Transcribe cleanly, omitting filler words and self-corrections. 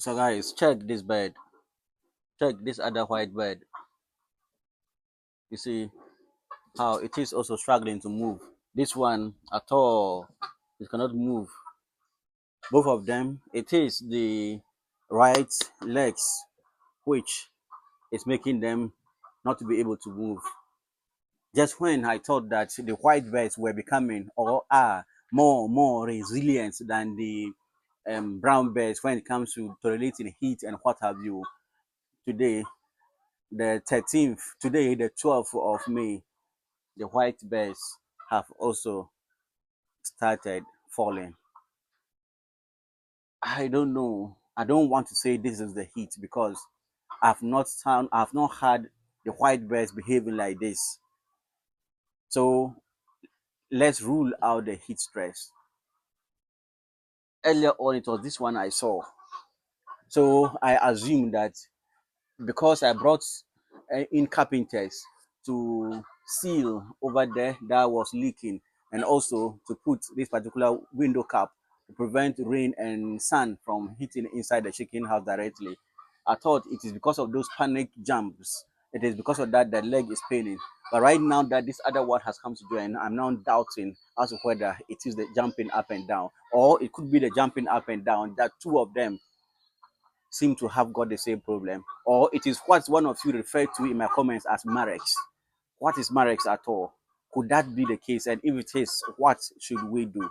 So guys, check this bird. Check this other white bird. You see how it is also struggling to move. This one at all, it cannot move. Both of them, it is the right legs which is making them not to be able to move. Just when I thought that the white birds were becoming or are more resilient than the brown birds when it comes to tolerating heat and what have you, today, the 13th, today, the 12th of May, the white birds have also started falling. I don't know. I don't want to say this is the heat because I've not had the white birds behaving like this. So let's rule out the heat stress. Earlier on, it was this one I saw. So I assume that because I brought in carpenters to seal over there that was leaking and also to put this particular window cap to prevent rain and sun from hitting inside the chicken house directly. I thought it is because of those panic jumps. It is because of that the leg is paining. But right now that this other one has come to join, I'm now doubting as to whether it is the jumping up and down, or it could be the jumping up and down that two of them seem to have got the same problem, or it is what one of you referred to in my comments as Marex. What is Marex at all? Could that be the case? And if it is, what should we do?